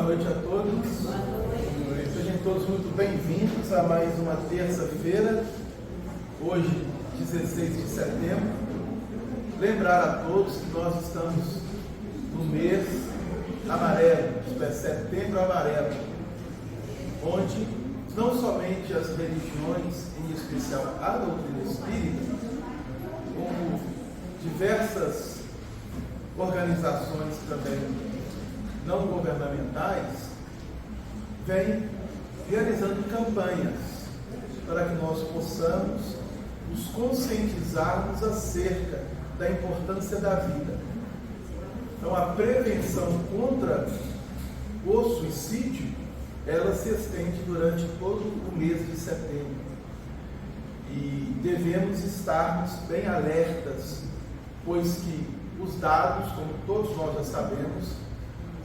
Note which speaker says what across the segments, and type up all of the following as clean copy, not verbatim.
Speaker 1: noite a todos. Sejam todos muito bem-vindos a mais uma terça-feira, hoje, 16 de setembro. Lembrar a todos que nós estamos no mês amarelo, isto é, setembro amarelo, onde não somente as religiões, em especial a doutrina espírita, como diversas organizações também não governamentais, vêm realizando campanhas para que nós possamos nos conscientizarmos acerca da importância da vida. Então, a prevenção contra o suicídio, ela se estende durante todo o mês de setembro. E devemos estarmos bem alertas, pois que os dados, como todos nós já sabemos,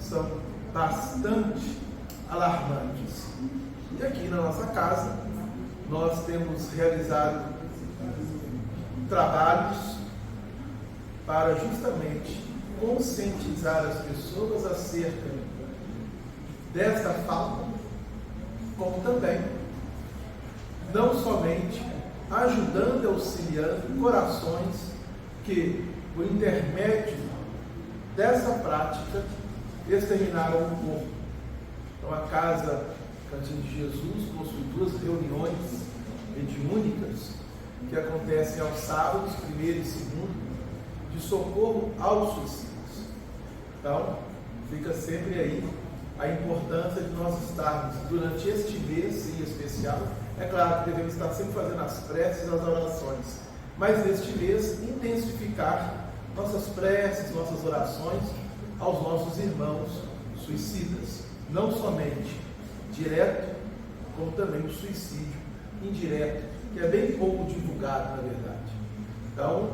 Speaker 1: são bastante alarmantes. E aqui na nossa casa, nós temos realizado trabalhos para justamente conscientizar as pessoas acerca desta falta, como também, não somente ajudando e auxiliando corações que, por intermédio dessa prática, exterminaram o corpo. Então, a Casa Cantinho de Jesus possui 2 reuniões mediúnicas que acontecem aos sábados, 1º e 2º, de socorro aos suicídios. Então, fica sempre aí a importância de nós estarmos, durante este mês em especial, é claro que devemos estar sempre fazendo as preces e as orações, mas neste mês, intensificar nossas preces, nossas orações aos nossos irmãos suicidas, não somente direto, como também o suicídio indireto, que é bem pouco divulgado, na verdade. Então,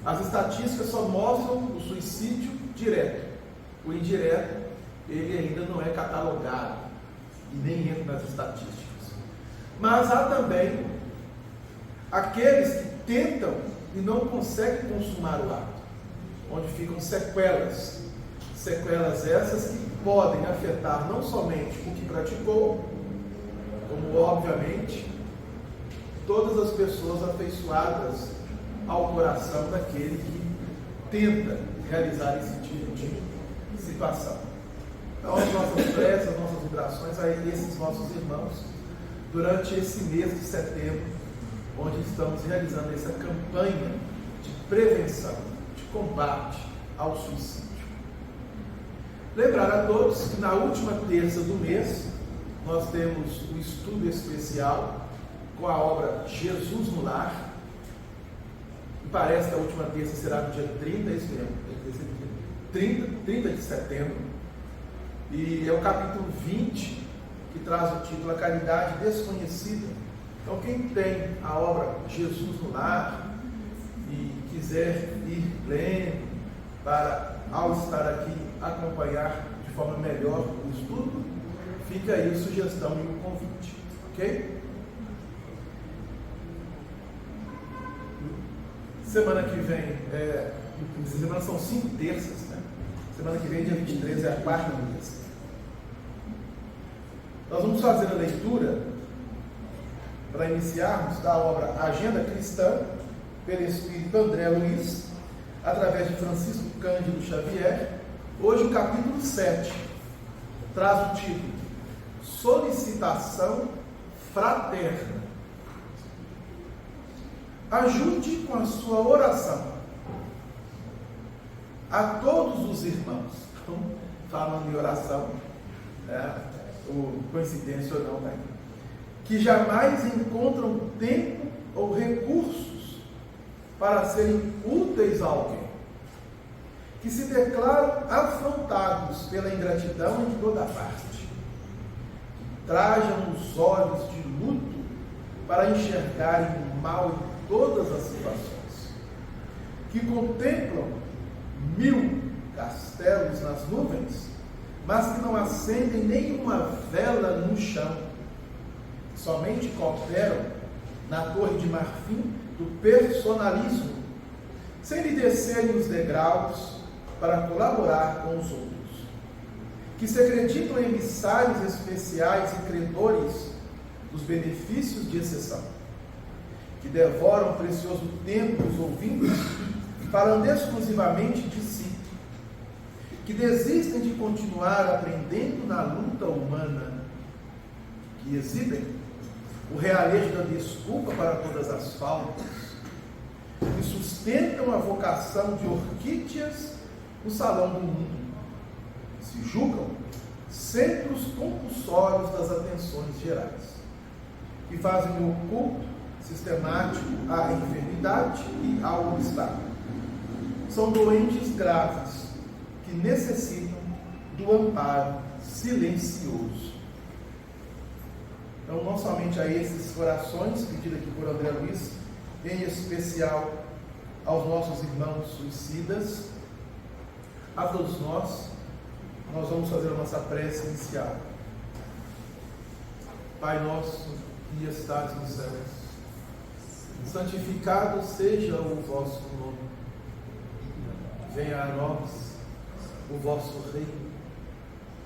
Speaker 1: as estatísticas só mostram o suicídio direto. O indireto, ele ainda não é catalogado e nem entra nas estatísticas. Mas há também aqueles que tentam e não conseguem consumar o ato, onde ficam sequelas. Sequelas essas que podem afetar não somente o que praticou, como obviamente todas as pessoas afeiçoadas ao coração daquele que tenta realizar esse tipo de situação. Então, as nossas preces, as nossas vibrações a esses nossos irmãos durante esse mês de setembro, onde estamos realizando essa campanha de prevenção, de combate ao suicídio. Lembrar a todos que na última terça do mês nós temos um estudo especial com a obra Jesus no Lar. E parece que a última terça será no dia 30, é isso mesmo, 30 de setembro. E é o capítulo 20 que traz o título A Caridade Desconhecida. Então, quem tem a obra Jesus no Lar e quiser ir lendo para, ao estar aqui, acompanhar de forma melhor o estudo, fica aí a sugestão e o convite, ok? Semana que vem, essa semana são 5 terças, né? Semana que vem, dia 23, é a 4ª terça. Nós vamos fazer a leitura, para iniciarmos, da obra Agenda Cristã, pelo Espírito André Luiz, através de Francisco Cândido Xavier. Hoje o capítulo 7 traz o título Solicitação Fraterna. Ajude com a sua oração a todos os irmãos. Então, falando em oração, coincidência ou não, que jamais encontram tempo ou recursos para serem úteis a alguém, que se declaram afrontados pela ingratidão em toda parte, trajam os olhos de luto para enxergarem o mal em todas as situações, que contemplam 1000 castelos nas nuvens, mas que não acendem nenhuma vela no chão, somente cooperam na torre de marfim do personalismo, sem lhe descerem os degraus para colaborar com os outros, que se acreditam emissários especiais e credores dos benefícios de exceção, que devoram precioso tempo dos ouvintes, falando exclusivamente de si, que desistem de continuar aprendendo na luta humana, que exibem o realejo da desculpa para todas as faltas, que sustentam a vocação de orquídeas no salão do mundo, que se julgam sempre os compulsórios das atenções gerais, que fazem o culto sistemático à enfermidade e ao obstáculo. São doentes graves que necessitam do amparo silencioso. Então, não somente a esses corações, pedido aqui por André Luiz, em especial aos nossos irmãos suicidas, a todos nós vamos fazer a nossa prece inicial. Pai nosso, que estás nos céus, santificado seja o vosso nome. Venha a nós o vosso reino.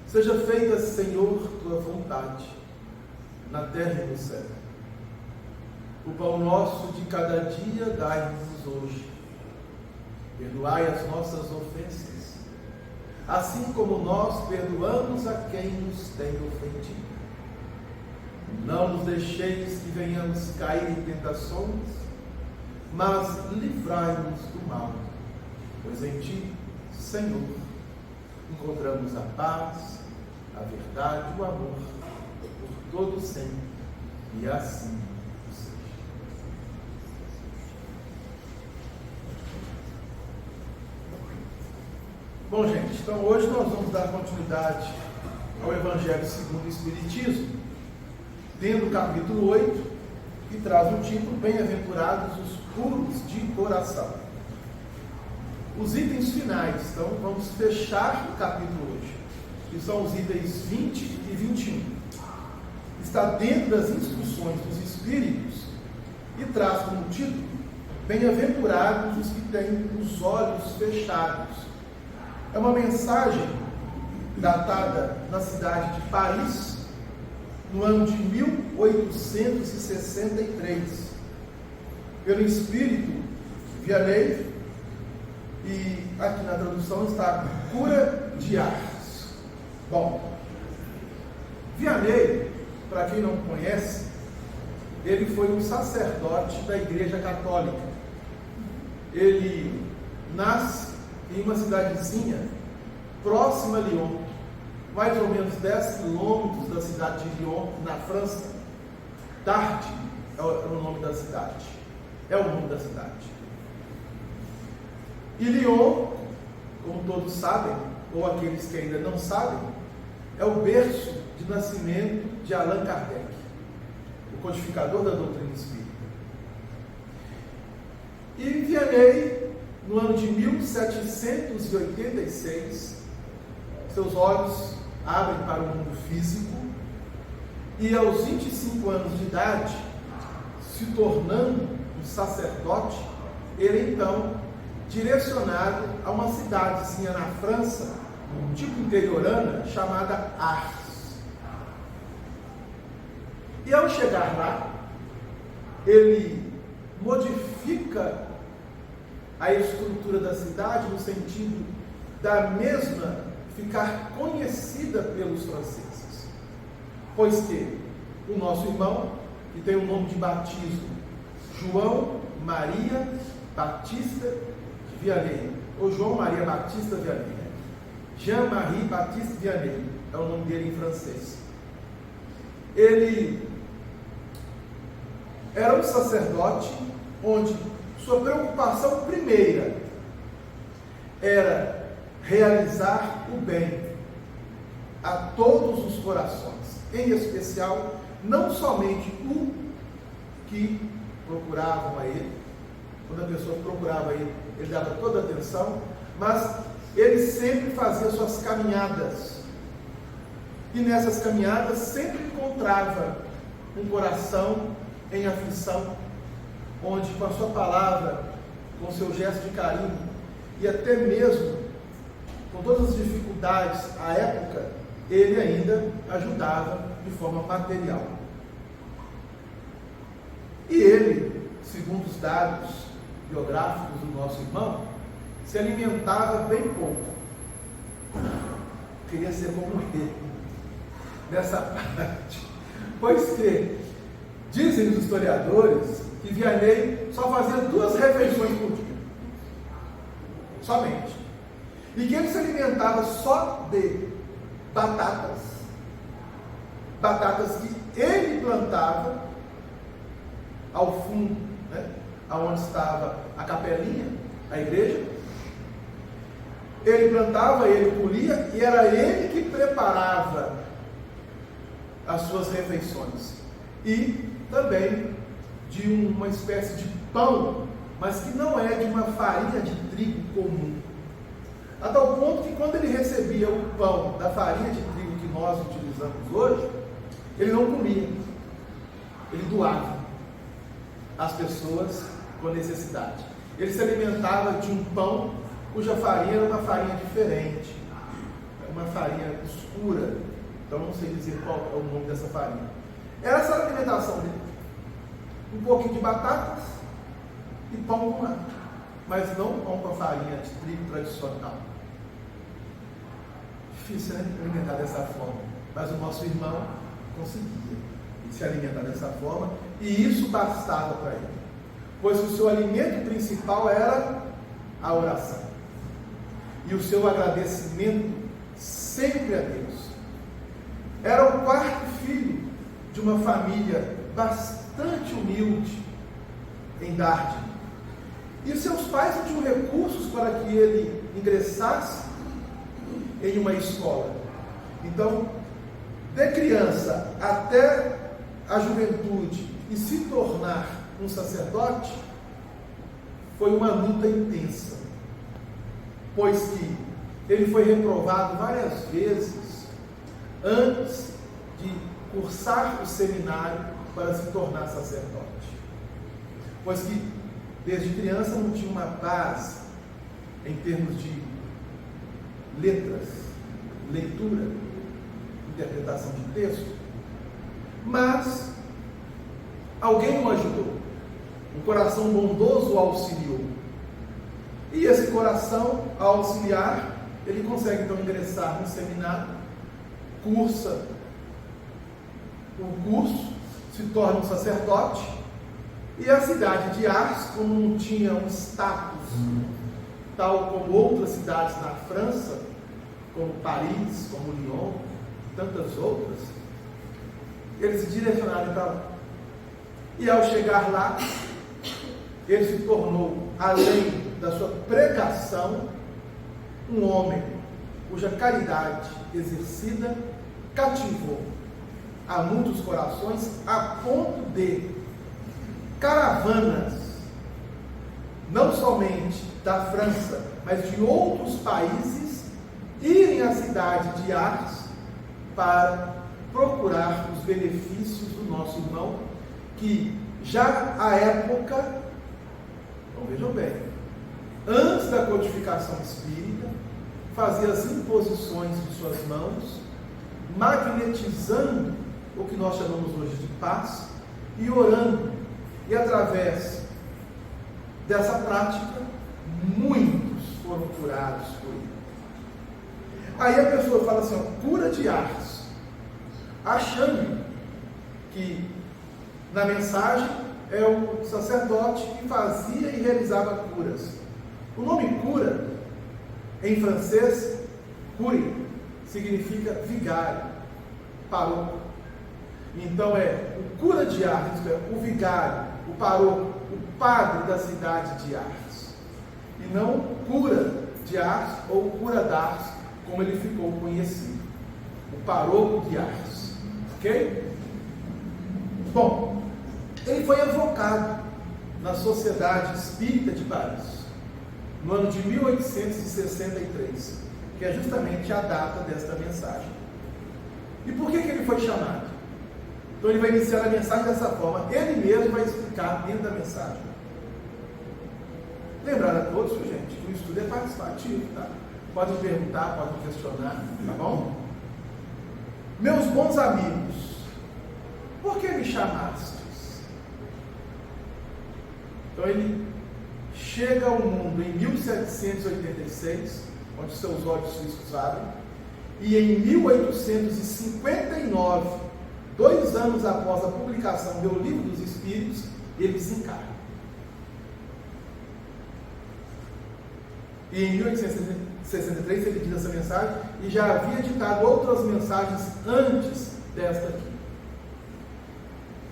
Speaker 1: Seja feita, Senhor, tua vontade, na terra e no céu. O pão nosso de cada dia dai-nos hoje. Perdoai as nossas ofensas, assim como nós perdoamos a quem nos tem ofendido. Não nos deixeis que venhamos cair em tentações, mas livrai-nos do mal, pois em Ti, Senhor, encontramos a paz, a verdade e o amor por todo sempre, e assim seja. Bom, gente, então hoje nós vamos dar continuidade ao Evangelho segundo o Espiritismo, tendo o capítulo 8, que traz o título Bem-aventurados os puros de coração. Os itens finais, então vamos fechar o capítulo hoje, que são os itens 20 e 21. Está dentro das instruções dos Espíritos e traz como título Bem-aventurados os que têm os olhos fechados. É uma mensagem datada na cidade de Paris, no ano de 1863, pelo espírito Vianney, e aqui na tradução está Cura de Ars. Bom, Vianney, para quem não conhece, ele foi um sacerdote da Igreja Católica. Ele nasce em uma cidadezinha próxima a Lyon, mais ou menos 10 quilômetros da cidade de Lyon, na França. Tarte é o nome da cidade. É o nome da cidade. E Lyon, como todos sabem, ou aqueles que ainda não sabem, é o berço de nascimento de Allan Kardec, o codificador da doutrina espírita. E Vianney, no ano de 1786, seus olhos abrem para o mundo físico e aos 25 anos de idade, se tornando um sacerdote, ele então, direcionado a uma cidadezinha na França, tipo interiorana, chamada Ars. E ao chegar lá, ele modifica a estrutura da cidade no sentido da mesma ficar conhecida pelos franceses, pois que o nosso irmão, que tem o nome de batismo João Maria Batista de Vianney, ou João Maria Batista Vianney, Jean-Marie Baptiste Vianney é o nome dele em francês. Ele era um sacerdote onde sua preocupação primeira era realizar o bem a todos os corações, em especial, não somente o que procuravam a ele. Quando a pessoa procurava ele, ele dava toda a atenção, mas ele sempre fazia suas caminhadas, e nessas caminhadas sempre encontrava um coração em aflição, onde com a sua palavra, com o seu gesto de carinho, e até mesmo com todas as dificuldades à época, ele ainda ajudava de forma material. E ele, segundo os dados biográficos do nosso irmão, se alimentava bem pouco. Queria ser como ele nessa parte, pois que dizem os historiadores que Vianney só fazia 2 refeições por dia, somente, e que ele se alimentava só de batatas que ele plantava ao fundo, né, aonde estava a capelinha, a igreja. Ele plantava, ele colhia, e era ele que preparava as suas refeições. E também de uma espécie de pão, mas que não é de uma farinha de trigo comum. A tal ponto que quando ele recebia o pão da farinha de trigo que nós utilizamos hoje, ele não comia, ele doava às pessoas com necessidade. Ele se alimentava de um pão cuja farinha era uma farinha diferente, uma farinha escura, então não sei dizer qual é o nome dessa farinha. Era essa a alimentação dele: um pouquinho de batatas e pão com nata, mas não pão com a farinha de trigo tradicional. Difícil, né? Alimentar dessa forma, mas o nosso irmão conseguia se alimentar dessa forma, e isso bastava para ele, pois o seu alimento principal era a oração e o seu agradecimento sempre a Deus. Era o 4º filho de uma família bastante humilde em Darden, e seus pais não tinham recursos para que ele ingressasse em uma escola. Então, de criança até a juventude e se tornar um sacerdote, foi uma luta intensa, pois que ele foi reprovado várias vezes antes de cursar o seminário para se tornar sacerdote, pois que desde criança não tinha uma base em termos de letras, leitura, interpretação de texto, mas alguém o ajudou, um coração bondoso o auxiliou, e esse coração, ao auxiliar, ele consegue então ingressar no seminário, cursa o curso, se torna um sacerdote, e a cidade de Ars, como não tinha um status tal como outras cidades na França, como Paris, como Lyon, tantas outras, eles se direcionaram para lá. E ao chegar lá, ele se tornou, além da sua pregação, um homem cuja caridade exercida cativou a muitos corações, a ponto de caravanas, não somente da França, mas de outros países, irem à cidade de Ars para procurar os benefícios do nosso irmão, que já à época, então vejam bem, antes da codificação espírita, fazia as imposições de suas mãos, magnetizando o que nós chamamos hoje de paz, e orando, e através dessa prática, muitos foram curados por ele. Aí a pessoa fala assim, ó, cura de Ars, achando que na mensagem é o sacerdote que fazia e realizava curas. O nome cura, em francês, cure, significa vigário, paróquio. Então é o cura de Ars, isto é, o vigário, o paróquio, o padre da cidade de Ars. E não cura de Ars ou cura d'Ars, como ele ficou conhecido. O paróquio de Ars. Ok? Bom, ele foi evocado na Sociedade Espírita de Paris, no ano de 1863, que é justamente a data desta mensagem. E por que ele foi chamado? Então ele vai iniciar a mensagem dessa forma, ele mesmo vai explicar dentro da mensagem. Lembrar a todos, gente, que o estudo é participativo, tá? Podem perguntar, podem questionar, tá bom? Meus bons amigos, por que me chamastes? Então ele chega ao mundo em 1786, onde seus olhos físicos abrem, e em 1859, 2 anos após a publicação do Livro dos Espíritos, ele desencarna. E em 1863 ele diz essa mensagem, e já havia ditado outras mensagens antes desta aqui.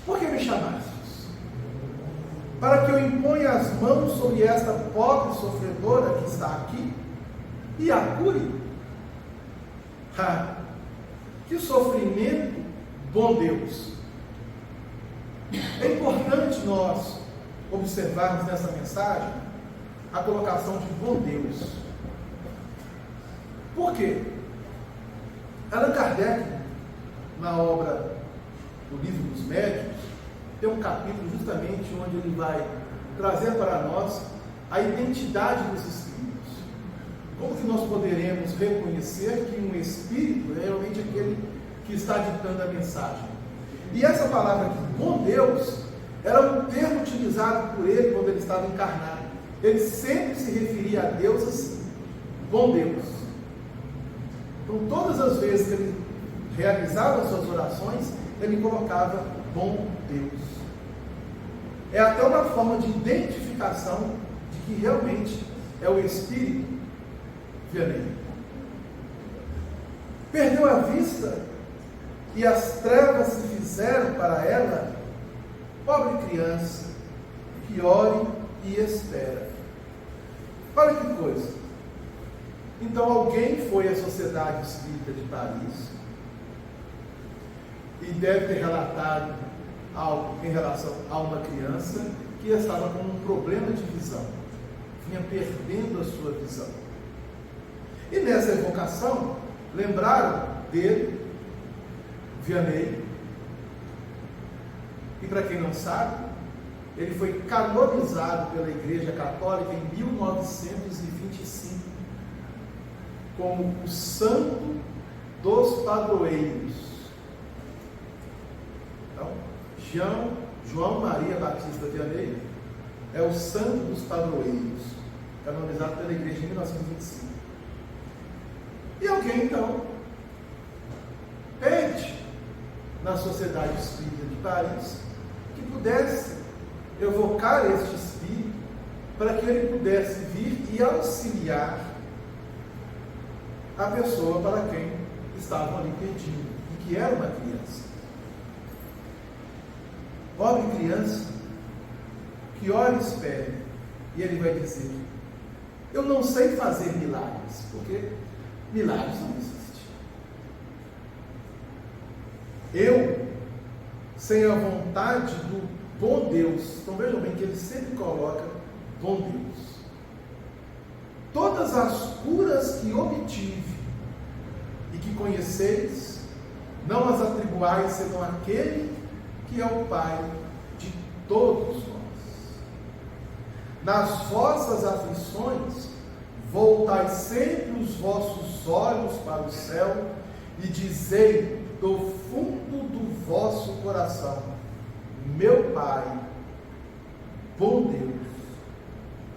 Speaker 1: Por que me chamastes? Para que eu imponha as mãos sobre esta pobre sofredora que está aqui e a cure? Que sofrimento, bom Deus! É importante nós observarmos nessa mensagem a colocação de bom Deus. Por quê? Allan Kardec, na obra do Livro dos Médiuns, tem um capítulo justamente onde ele vai trazer para nós a identidade dos espíritos. Como que nós poderemos reconhecer que um espírito é realmente aquele que está ditando a mensagem? E essa palavra aqui, bom Deus, era um termo utilizado por ele quando ele estava encarnado. Ele sempre se referia a Deus assim, bom Deus. Então, todas as vezes que ele realizava suas orações, ele colocava bom Deus. É até uma forma de identificação de que realmente é o Espírito Vianney. Perdeu a vista e as trevas se fizeram para ela, pobre criança, que ore e espera. Olha que coisa. Então alguém foi à Sociedade Espírita de Paris e deve ter relatado algo em relação a uma criança que estava com um problema de visão, vinha perdendo a sua visão. E nessa evocação, lembraram dele, Vianney, e para quem não sabe, ele foi canonizado pela Igreja Católica em 1925 como o santo dos padroeiros. Então, João Maria Batista Vianney é o santo dos padroeiros, canonizado pela Igreja em 1925. E alguém, então, pede na Sociedade Espírita de Paris que pudesse evocar este espírito para que ele pudesse vir e auxiliar a pessoa para quem estavam ali pedindo, e que era uma criança. Pobre criança, que ora e espere, e ele vai dizer: eu não sei fazer milagres, porque milagres não existem. Eu, sem a vontade do bom Deus, então vejam bem que ele sempre coloca bom Deus. Todas as curas que obtive e que conheceis, não as atribuais senão aquele que é o Pai de todos nós. Nas vossas aflições, voltai sempre os vossos olhos para o céu e dizei do fundo do vosso coração: meu Pai, bom Deus,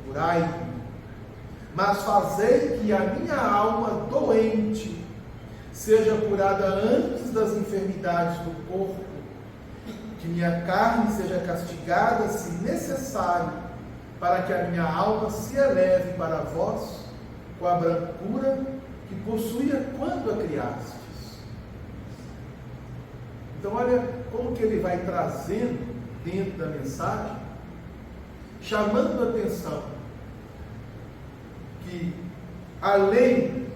Speaker 1: curai-me, mas fazei que a minha alma doente seja curada antes das enfermidades do corpo, que minha carne seja castigada, se necessário, para que a minha alma se eleve para vós com a brancura que possuía quando a criastes. Então olha como que ele vai trazendo dentro da mensagem, chamando a atenção que além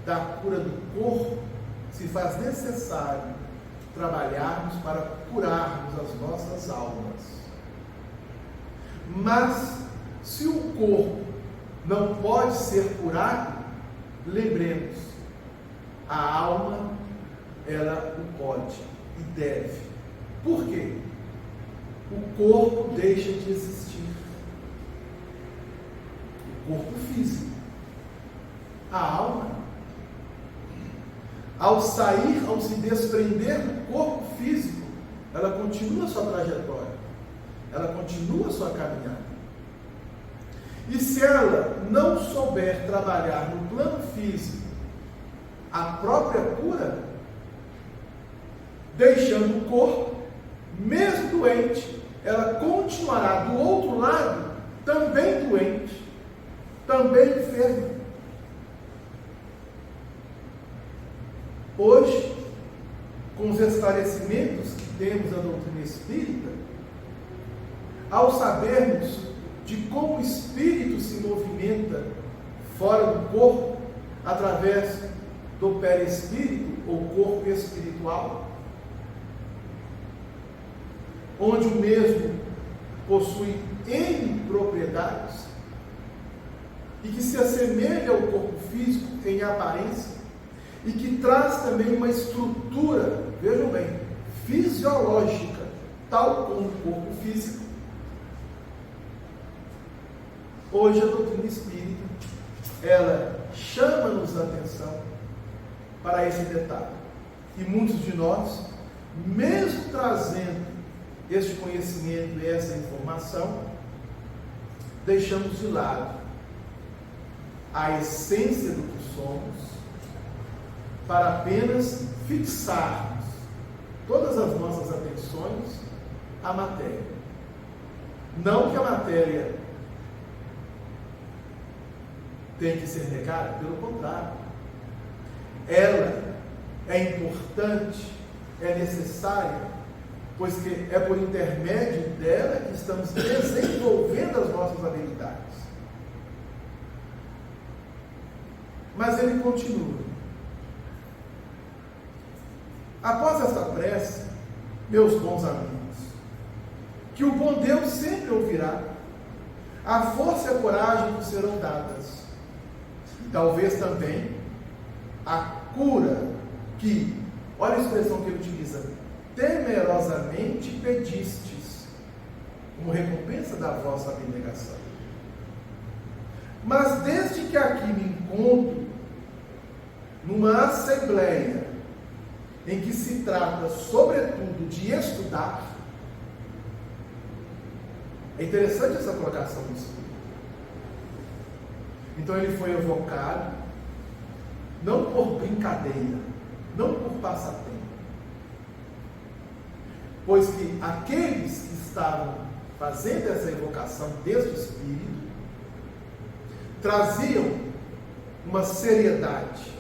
Speaker 1: da cura do corpo, se faz necessário trabalharmos para curarmos as nossas almas. Mas se o corpo não pode ser curado, lembremos, a alma, ela o pode e deve. Por quê? O corpo deixa de existir. O corpo físico. A alma. ao sair, ao se desprender do corpo físico, ela continua a sua trajetória, ela continua a sua caminhada. E se ela não souber trabalhar no plano físico a própria cura, deixando o corpo, mesmo doente, ela continuará do outro lado também doente, também enferma. Hoje, com os esclarecimentos que temos da doutrina espírita, ao sabermos de como o espírito se movimenta fora do corpo, através do perispírito, ou corpo espiritual, onde o mesmo possui N propriedades, e que se assemelha ao corpo físico em aparência, e que traz também uma estrutura, vejam bem, fisiológica, tal como o corpo físico. Hoje a doutrina espírita, ela chama-nos a atenção para esse detalhe. E muitos de nós, mesmo trazendo este conhecimento e essa informação, deixamos de lado a essência do que somos, para apenas fixarmos todas as nossas atenções à matéria. Não que a matéria tem que ser negada, pelo contrário. Ela é importante, é necessária, pois que é por intermédio dela que estamos desenvolvendo as nossas habilidades. Mas ele continua. Após esta prece, meus bons amigos, que o bom Deus sempre ouvirá, a força e a coragem que serão dadas, e talvez também a cura que, olha a expressão que ele utiliza, temerosamente pedistes, como recompensa da vossa abnegação. Mas desde que aqui me encontro, numa assembleia, em que se trata, sobretudo, de estudar, é interessante essa colocação do Espírito. Então ele foi evocado, não por brincadeira, não por passatempo, pois que aqueles que estavam fazendo essa evocação deste Espírito, traziam uma seriedade.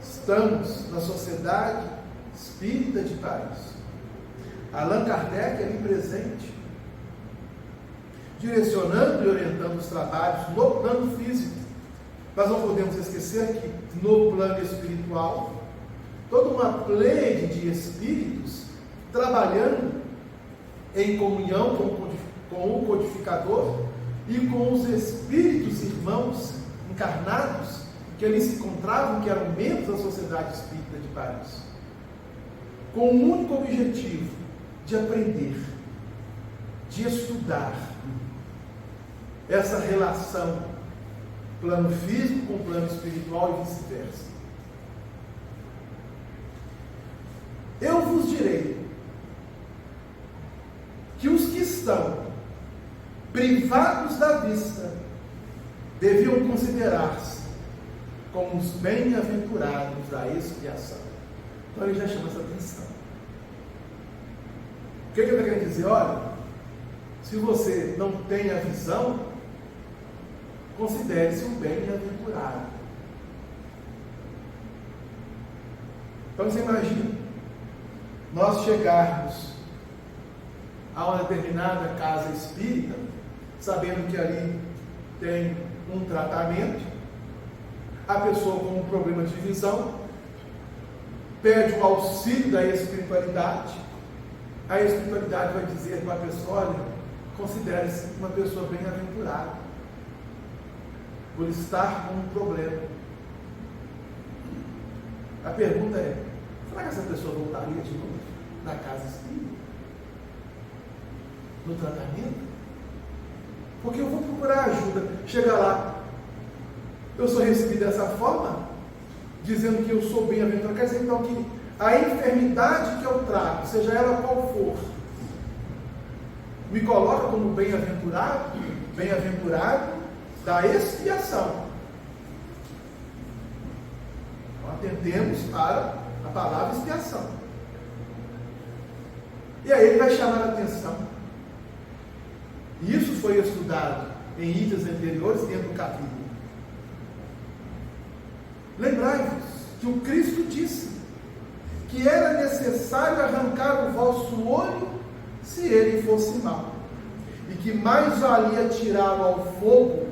Speaker 1: Estamos na Sociedade Espírita de Paris. Allan Kardec ali presente, direcionando e orientando os trabalhos no plano físico. Mas não podemos esquecer que no plano espiritual, toda uma plede de espíritos trabalhando em comunhão com o codificador e com os espíritos irmãos encarnados que ali se encontravam, que eram membros da Sociedade Espírita de Paris, com o único objetivo de aprender, de estudar essa relação plano físico com plano espiritual e vice-versa. Eu vos direi que os que estão privados da vista deviam considerar-se como os bem-aventurados da expiação. Então ele já chama essa atenção. O que ele está querendo dizer? Olha, se você não tem a visão, considere-se um bem-aventurado. Então você imagina, nós chegarmos a uma determinada casa espírita, sabendo que ali tem um tratamento, a pessoa com um problema de visão pede o auxílio da espiritualidade, a espiritualidade vai dizer para a pessoa: olha, considere-se uma pessoa bem-aventurada por estar com um problema. A pergunta é: será que essa pessoa voltaria de novo na casa espírita? No tratamento? Porque eu vou procurar ajuda. Chega lá, eu sou recebido dessa forma, dizendo que eu sou bem-aventurado, quer dizer então que a enfermidade que eu trago, seja ela qual for, me coloca como bem-aventurado da expiação. Então, atentemos para a palavra expiação. E aí ele vai chamar a atenção. Isso foi estudado em itens anteriores dentro do capítulo. Lembrai-vos que o Cristo disse que era necessário arrancar o vosso olho se ele fosse mau, e que mais valia tirá-lo ao fogo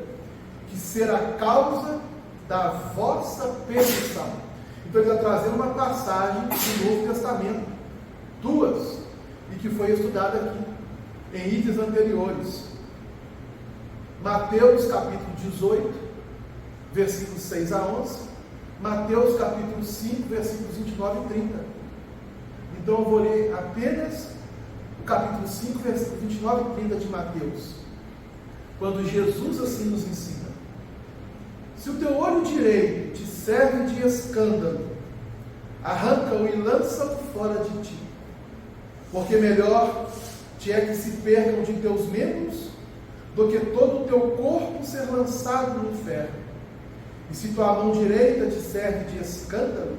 Speaker 1: que ser a causa da vossa perdição. Então ele está trazendo uma passagem do Novo Testamento, duas, e que foi estudada aqui em itens anteriores. Mateus capítulo 18, versículos 6 a 11, Mateus capítulo 5, versículos 29 e 30. Então eu vou ler apenas o capítulo 5, versículos 29 e 30 de Mateus, quando Jesus assim nos ensina: se o teu olho direito te serve de escândalo, arranca-o e lança-o fora de ti, porque melhor te é que se percam de teus membros do que todo o teu corpo ser lançado no inferno. E se tua mão direita te serve de escândalo,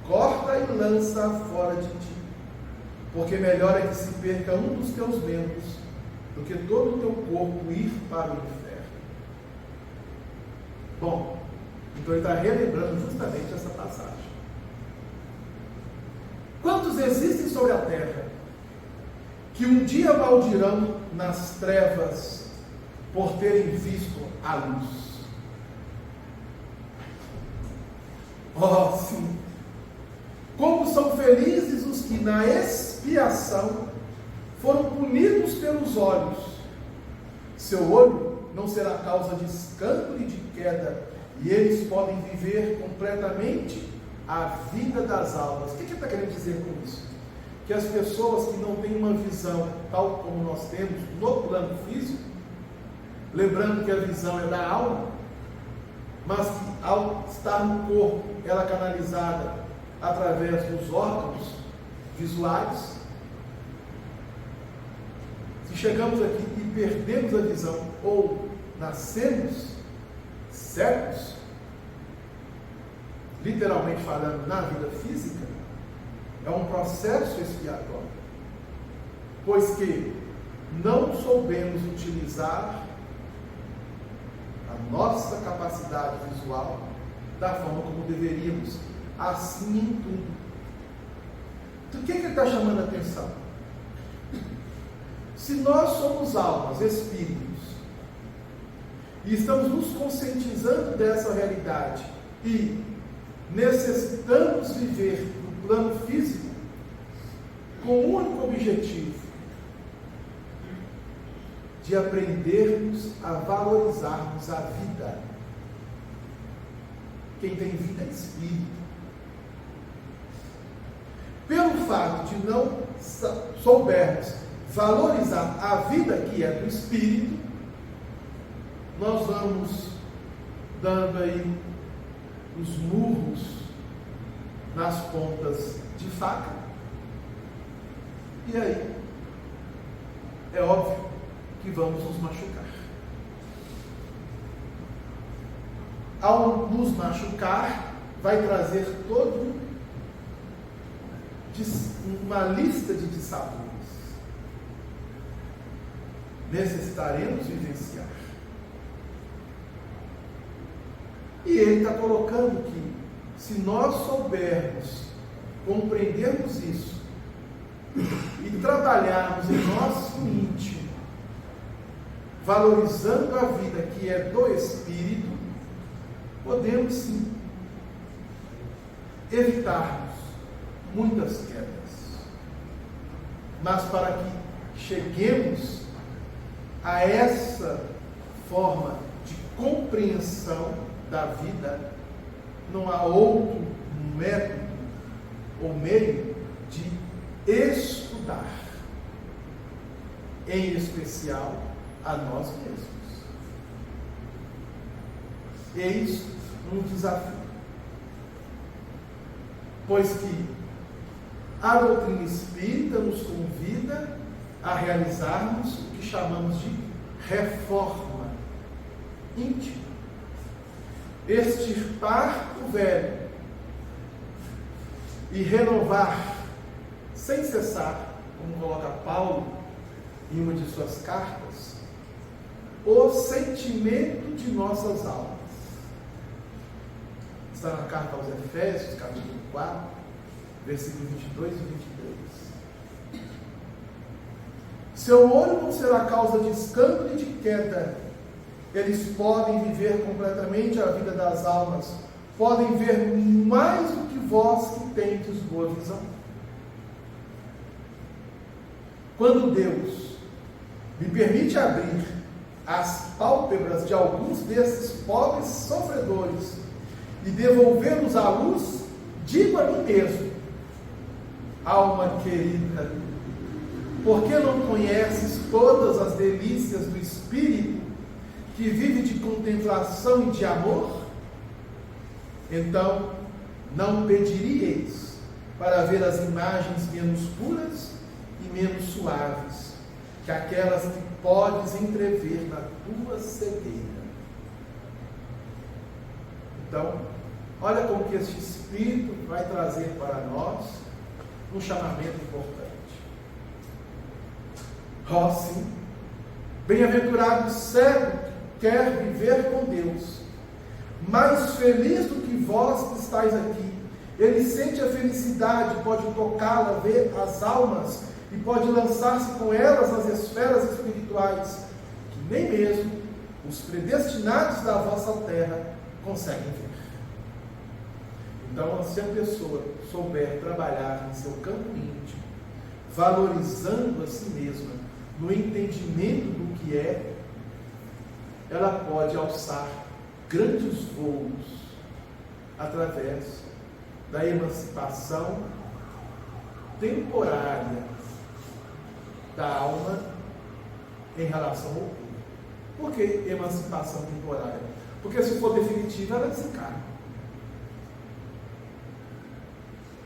Speaker 1: corta e lança fora de ti, porque melhor é que se perca um dos teus membros do que todo o teu corpo ir para o inferno. Bom, então ele está relembrando justamente essa passagem. Quantos existem sobre a terra que um dia maldirão nas trevas por terem visto a luz? Oh, sim! Como são felizes os que na expiação foram punidos pelos olhos. Seu olho não será causa de escândalo e de queda, e eles podem viver completamente a vida das almas. O que ele está querendo dizer com isso? Que as pessoas que não têm uma visão tal como nós temos no plano físico, lembrando que a visão é da alma, mas que ao estar no corpo, ela é canalizada através dos órgãos visuais. Se chegamos aqui e perdemos a visão, ou nascemos cegos, literalmente falando, na vida física, é um processo expiatório, pois que não soubemos utilizar a nossa capacidade visual da forma como deveríamos, assim em tudo. Então, o que ele está chamando a atenção? Se nós somos almas, espíritos, e estamos nos conscientizando dessa realidade e necessitamos viver no plano físico com o único objetivo de aprendermos a valorizarmos a vida. Quem tem vida é espírito. Pelo fato de não soubermos valorizar a vida que é do espírito, nós vamos dando aí os murros nas pontas de faca. E aí, é óbvio que vamos nos machucar. Ao nos machucar, vai trazer todo uma lista de dissabores. Necessitaremos vivenciar. E ele está colocando que, se nós soubermos, compreendermos isso, e trabalharmos em nosso íntimo, valorizando a vida que é do Espírito, podemos sim evitarmos muitas quedas. Mas para que cheguemos a essa forma de compreensão da vida, não há outro método ou meio de estudar, em especial a nós mesmos. Eis um desafio. pois que a doutrina espírita nos convida a realizarmos o que chamamos de reforma íntima. Extirpar o velho e renovar sem cessar, como coloca Paulo em uma de suas cartas, o sentimento de nossas almas. Está na carta aos Efésios, capítulo 4, versículos 22 e 23. Seu olho não será causa de escândalo e de queda. Eles podem viver completamente a vida das almas, podem ver mais do que vós que tendes boa visão. Quando Deus me permite abrir as pálpebras de alguns desses pobres sofredores e devolvê-los à luz, digo a mim mesmo: alma querida, por que não conheces todas as delícias do Espírito, que vive de contemplação e de amor? Então, não pediríeis para ver as imagens menos puras e menos suaves, que aquelas que podes entrever na tua cegueira. Então, olha como que este Espírito vai trazer para nós um chamamento importante. Ó sim, bem-aventurado o cego que quer viver com Deus, mais feliz do que vós que estáis aqui. Ele sente a felicidade, pode tocá-la, ver as almas e pode lançar-se com elas nas esferas espirituais, que nem mesmo os predestinados da vossa terra conseguem ver. Então, se a pessoa souber trabalhar em seu campo íntimo, valorizando a si mesma, no entendimento do que é, ela pode alçar grandes voos através da emancipação temporária da alma em relação ao corpo. Por que emancipação temporária? Porque se for definitiva, ela desencarna.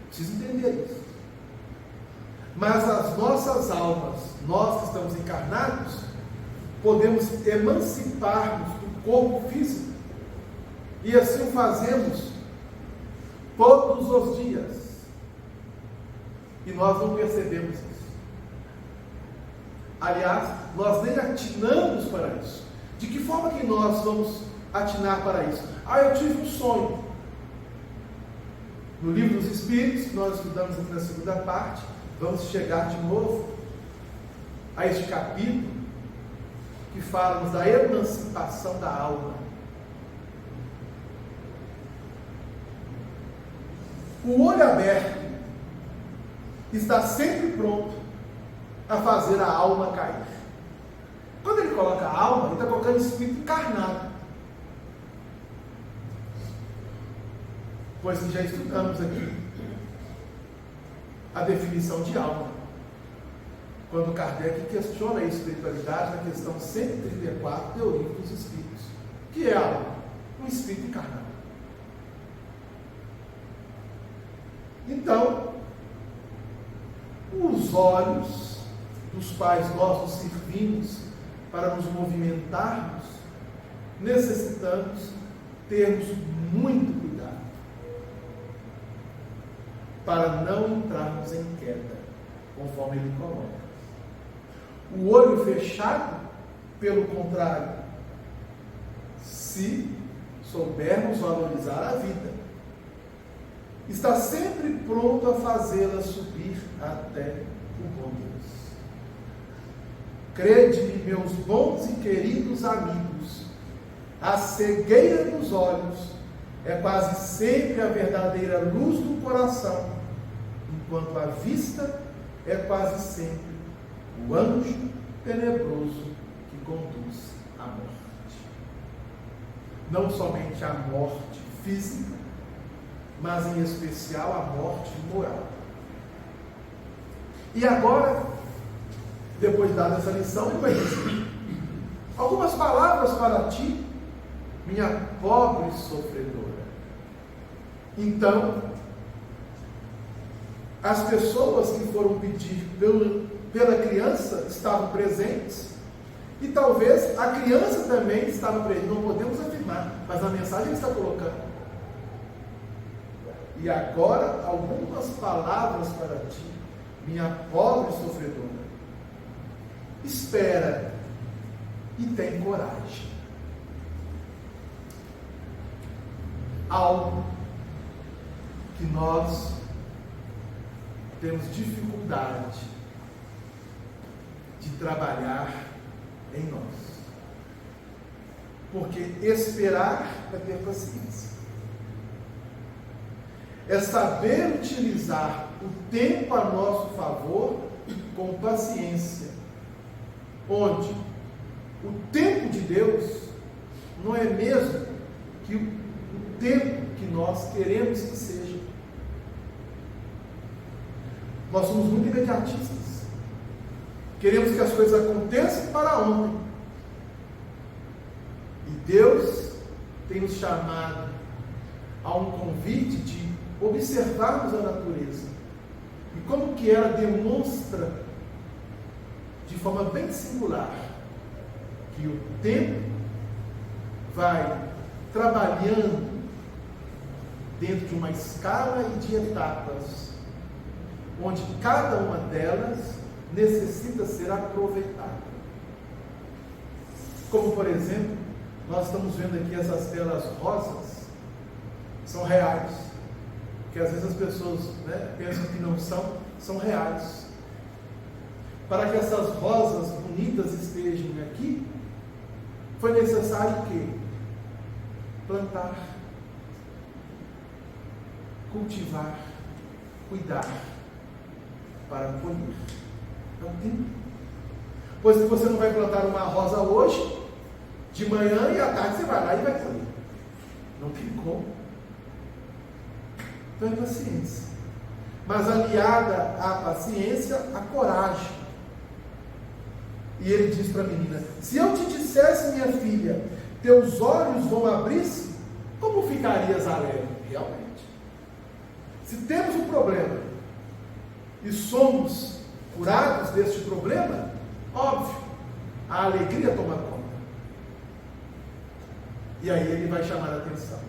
Speaker 1: Preciso entender isso. Mas as nossas almas, nós que estamos encarnados, podemos emancipar-nos do corpo físico. E assim o fazemos todos os dias. E nós não percebemos isso. Aliás, nós nem atinamos para isso. De que forma que nós vamos atinar para isso? Eu tive um sonho. No Livro dos Espíritos, que nós estudamos aqui na segunda parte, vamos chegar de novo a este capítulo que fala da emancipação da alma. O olho aberto está sempre pronto a fazer a alma cair. Quando ele coloca a alma, ele está colocando o espírito encarnado. Pois que já estudamos aqui a definição de alma, quando Kardec questiona a espiritualidade na questão 134 do Livro dos Espíritos. Que é a alma? Um espírito encarnado. Então, os olhos dos quais nós nos servimos para nos movimentarmos, necessitamos termos muito cuidado para não entrarmos em queda, conforme ele coloca. O olho fechado, pelo contrário, se soubermos valorizar a vida, está sempre pronto a fazê-la subir até o bom Deus. Crede-me, meus bons e queridos amigos, a cegueira dos olhos é quase sempre a verdadeira luz do coração, enquanto a vista é quase sempre o anjo tenebroso que conduz à morte. Não somente a morte física, mas em especial a morte moral. E agora, depois de dar essa lição, ele vai dizer: algumas palavras para ti, minha pobre sofredora. Então, as pessoas que foram pedir pela criança estavam presentes, e talvez a criança também estava presente. Não podemos afirmar, mas a mensagem está colocando. E agora, algumas palavras para ti, minha pobre sofredora. Espera e tem coragem. Algo que nós temos dificuldade de trabalhar em nós. Porque esperar é ter paciência. É saber utilizar o tempo a nosso favor com paciência. Onde o tempo de Deus não é mesmo que o tempo que nós queremos que seja. Nós somos muito imediatistas. Queremos que as coisas aconteçam para ontem. E Deus tem nos chamado a um convite de observarmos a natureza. E como que ela demonstra, de forma bem singular, que o tempo vai trabalhando dentro de uma escala e de etapas, onde cada uma delas necessita ser aproveitada. Como, por exemplo, nós estamos vendo aqui essas telas rosas, são reais, que às vezes as pessoas pensam que não são reais. Para que essas rosas bonitas estejam aqui, foi necessário o quê? Plantar, cultivar, cuidar, para colher. É um tempo. Pois que você não vai plantar uma rosa hoje, de manhã e à tarde você vai lá e vai colher. Não tem como. Então é paciência. Mas aliada à paciência, a coragem. E ele diz para a menina: se eu te dissesse, minha filha, teus olhos vão abrir-se, como ficarias alegre? Realmente. Se temos um problema e somos curados deste problema, óbvio, a alegria toma conta. E aí ele vai chamar a atenção.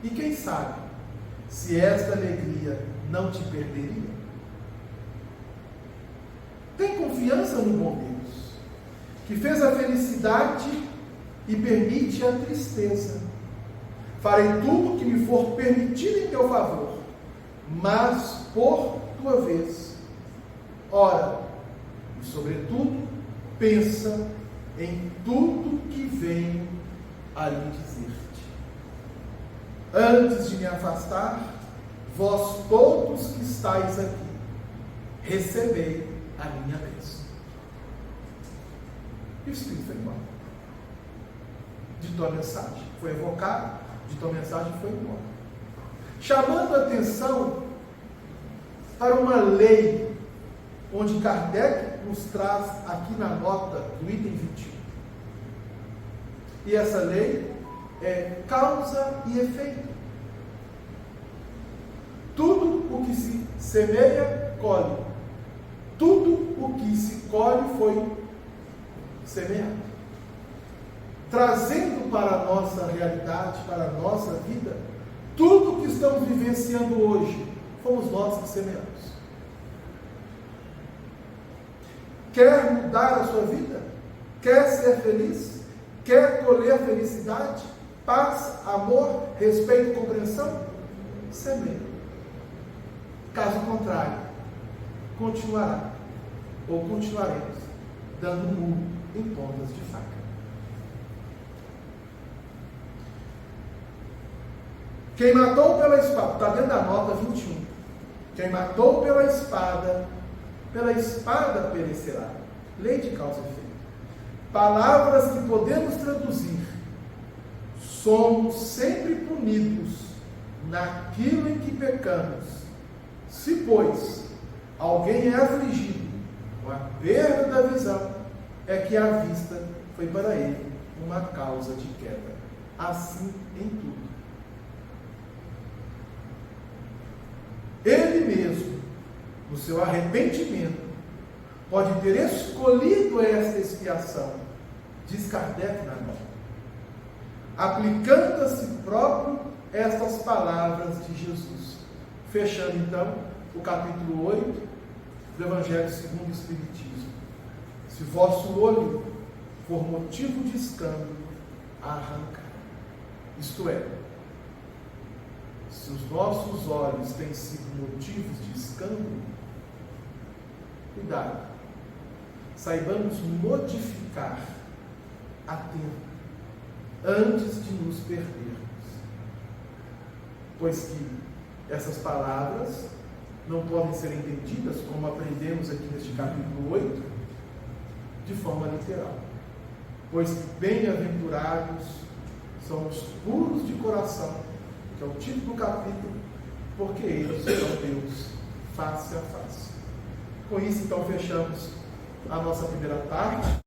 Speaker 1: E quem sabe, se esta alegria não te perderia? Tem confiança no bom Deus, que fez a felicidade e permite a tristeza. Farei tudo o que me for permitido em teu favor, mas por tua vez. Ora, e sobretudo, pensa em tudo que venho a lhe dizer-te. Antes de me afastar, vós todos que estáis aqui, recebei a minha bênção. E o Espírito foi embora. Ditou a mensagem, foi evocado, ditou a mensagem e foi embora. Chamando a atenção para uma lei, onde Kardec nos traz aqui na nota do item 21. E essa lei é causa e efeito. Tudo o que se semeia, colhe. Tudo o que se colhe foi semeado. Trazendo para a nossa realidade, para a nossa vida, tudo o que estamos vivenciando hoje, fomos nós que semeamos. Quer mudar a sua vida? Quer ser feliz? Quer colher felicidade, paz, amor, respeito e compreensão? Semeia. Caso contrário, continuará, ou continuaremos, dando murro em pontas de faca. Quem matou pela espada, está dentro da nota 21. Quem matou pela espada perecerá. Lei de causa e efeito. Palavras que podemos traduzir: somos sempre punidos naquilo em que pecamos. Se, pois, alguém é afligido com a perda da visão, é que a vista foi para ele uma causa de queda. Assim em tudo. Ele mesmo no seu arrependimento, pode ter escolhido esta expiação, diz Kardec na nota, aplicando a si próprio estas palavras de Jesus. Fechando então o capítulo 8 do Evangelho segundo o Espiritismo. Se vosso olho for motivo de escândalo, arrancar. Isto é, se os nossos olhos têm sido motivos de escândalo, cuidado, saibamos modificar a tempo, antes de nos perdermos. Pois que essas palavras não podem ser entendidas, como aprendemos aqui neste capítulo 8, de forma literal. Pois que bem-aventurados são os puros de coração, que é o título do capítulo, porque eles verão Deus face a face. Com isso, então, fechamos a nossa primeira parte.